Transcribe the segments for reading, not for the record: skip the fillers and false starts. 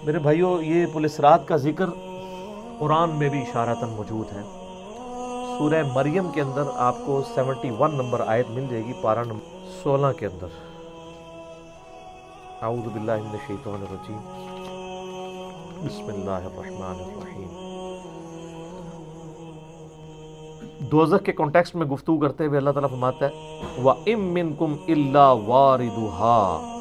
میرے بھائیوں، یہ پولیس رات کا ذکر قرآن میں بھی اشارتاً موجود ہے۔ سورہ مریم کے اندر آپ کو 71 نمبر آیت مل جائے گی، پارہ نمبر 16 کے اندر۔ اعوذ باللہ من الشیطان الرجیم، بسم اللہ الرحمن الرحیم۔ دوزخ کے کانٹیکسٹ میں گفتگو کرتے ہوئے اللہ تعالیٰ فرماتا ہے وَإِن مِّنكُمْ إِلَّا وَارِدُهَا،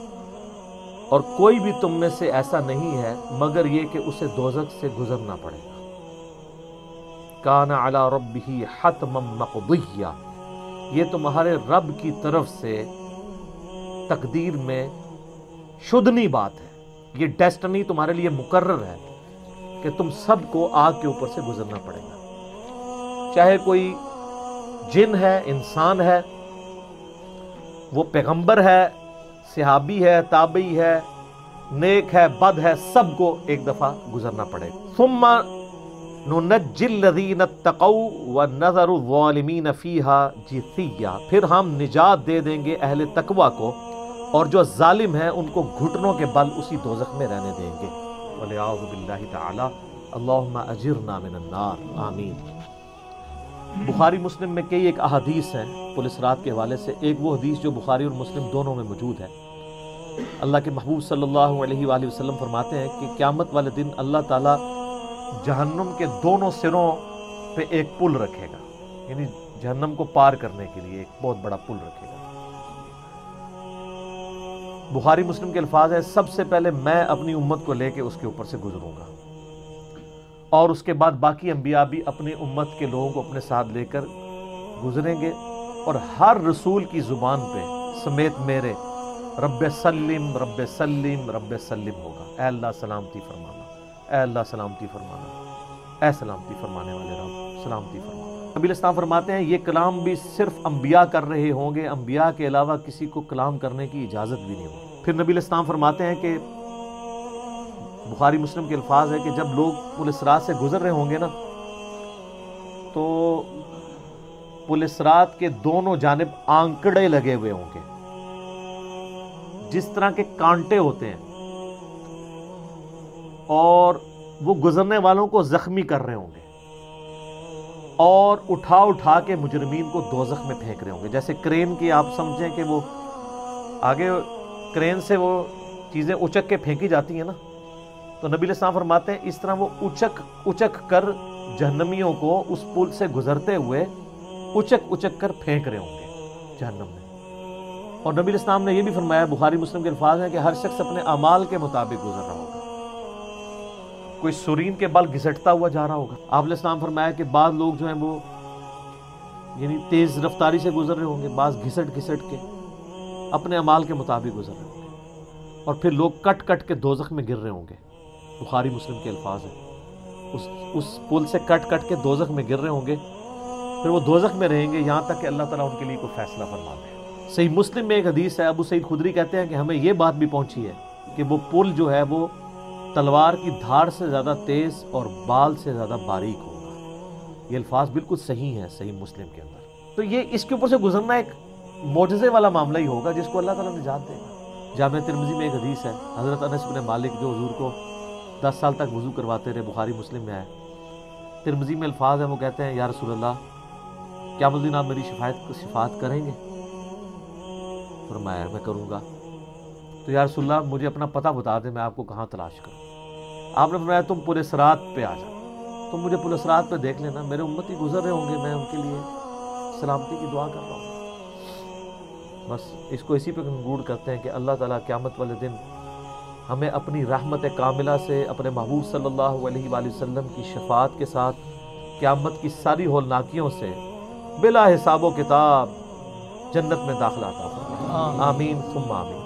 اور کوئی بھی تم میں سے ایسا نہیں ہے مگر یہ کہ اسے دوزخ سے گزرنا پڑے گا۔ کان علی ربہ حتما مقضیہ، یہ تمہارے رب کی طرف سے تقدیر میں شدنی بات ہے، یہ ڈیسٹنی تمہارے لیے مقرر ہے کہ تم سب کو آگ کے اوپر سے گزرنا پڑے گا۔ چاہے کوئی جن ہے، انسان ہے، وہ پیغمبر ہے، صحابی ہے، تابعی ہے، نیک ہے، بد ہے، سب کو ایک دفعہ گزرنا پڑے گا۔ ثم ننجی الذین اتقوا ونذر الظالمین فیہا جثیا، پھر ہم نجات دے دیں گے اہل تقوی کو، اور جو ظالم ہیں ان کو گھٹنوں کے بل اسی دوزخ میں رہنے دیں گے۔ والعیاذ باللہ تعالی، اللہم اجرنا من النار، آمین۔ بخاری مسلم میں کئی ایک احادیث ہیں پولیس رات کے حوالے سے۔ ایک وہ حدیث جو بخاری اور مسلم دونوں میں موجود ہے، اللہ کے محبوب صلی اللہ علیہ وآلہ وسلم فرماتے ہیں کہ قیامت والے دن اللہ تعالیٰ جہنم کے دونوں سروں پہ ایک پل رکھے گا، یعنی جہنم کو پار کرنے کے لیے ایک بہت بڑا پل رکھے گا۔ بخاری مسلم کے الفاظ ہیں سب سے پہلے میں اپنی امت کو لے کے اس کے اوپر سے گزروں گا، اور اس کے بعد باقی انبیاء بھی اپنی امت کے لوگوں کو اپنے ساتھ لے کر گزریں گے، اور ہر رسول کی زبان پہ سمیت میرے رب سلم رب سلم رب سلم ہوگا، اے اللہ سلامتی فرمانا، اے اللہ سلامتی فرمانا، اے سلامتی فرمانے والے رب سلامتی فرمانا۔ نبی الاسلام فرماتے ہیں یہ کلام بھی صرف انبیاء کر رہے ہوں گے، انبیاء کے علاوہ کسی کو کلام کرنے کی اجازت بھی نہیں ہوگی۔ پھر نبی الاسلام فرماتے ہیں کہ بخاری مسلم کے الفاظ ہے کہ جب لوگ پولیس رات سے گزر رہے ہوں گے نا، تو پولیس رات کے دونوں جانب آنکڑے لگے ہوئے ہوں گے، جس طرح کے کانٹے ہوتے ہیں، اور وہ گزرنے والوں کو زخمی کر رہے ہوں گے، اور اٹھا اٹھا کے مجرمین کو دوزخ میں پھینک رہے ہوں گے۔ جیسے کرین کی آپ سمجھیں کہ وہ آگے کرین سے وہ چیزیں اچک کے پھینکی جاتی ہیں نا، تو نبی علیہ السلام فرماتے ہیں اس طرح وہ اچک کر جہنمیوں کو اس پل سے گزرتے ہوئے اچک کر پھینک رہے ہوں گے جہنم میں۔ اور نبی علیہ السلام نے یہ بھی فرمایا، بخاری مسلم کے الفاظ ہیں کہ ہر شخص اپنے اعمال کے مطابق گزر رہا ہوگا، کوئی سورین کے بل گھسٹتا ہوا جا رہا ہوگا۔ آپ علیہ السلام فرمایا کہ بعض لوگ جو ہیں وہ یعنی تیز رفتاری سے گزر رہے ہوں گے، بعض گھسٹ کے اپنے اعمال کے مطابق گزر رہے ہوں گے، اور پھر لوگ کٹ کے دوزخ میں گر رہے ہوں گے۔ بخاری مسلم کے الفاظ ہیں اس پل سے کٹ کے دوزخ میں گر رہے ہوں گے، پھر وہ دوزخ میں رہیں گے یہاں تک کہ اللہ تعالیٰ ان کے لیے کوئی فیصلہ فرما دے۔ صحیح مسلم میں ایک حدیث ہے، ابو سعید خدری کہتے ہیں کہ ہمیں یہ بات بھی پہنچی ہے کہ وہ پل جو ہے وہ تلوار کی دھاڑ سے زیادہ تیز اور بال سے زیادہ باریک ہوگا۔ یہ الفاظ بالکل صحیح ہیں صحیح مسلم کے اندر۔ تو یہ اس کے اوپر سے گزرنا ایک معجزے والا معاملہ ہی ہوگا جس کو اللہ تعالیٰ نجات دے گا۔ جامع ترمذی میں ایک حدیث ہے، حضرت انس بن مالک جو حضور کو 10 سال تک وضو کرواتے رہے، بخاری مسلم میں ہے، ترمذی میں الفاظ ہیں، وہ کہتے ہیں یا رسول اللہ قیامت الدین آپ میری شفاعت کریں گے؟ فرمایا میں کروں گا۔ تو یا رسول اللہ مجھے اپنا پتہ بتا دیں، میں آپ کو کہاں تلاش کروں؟ آپ نے فرمایا تم پولیس رات پہ آ جاؤ، تم مجھے پولیس رات پہ دیکھ لینا، میرے امتی گزر رہے ہوں گے، میں ان کے لیے سلامتی کی دعا کر رہا ہوں۔ بس اس کو اسی پہ کنکلوڈ کرتے ہیں کہ اللہ تعالیٰ قیامت والے دن ہمیں اپنی رحمت کاملہ سے اپنے محبوب صلی اللہ علیہ وآلہ وسلم کی شفاعت کے ساتھ قیامت کی ساری ہولناکیوں سے بلا حساب و کتاب جنت میں داخلہ عطا فرمائے، آمین ثم آمین۔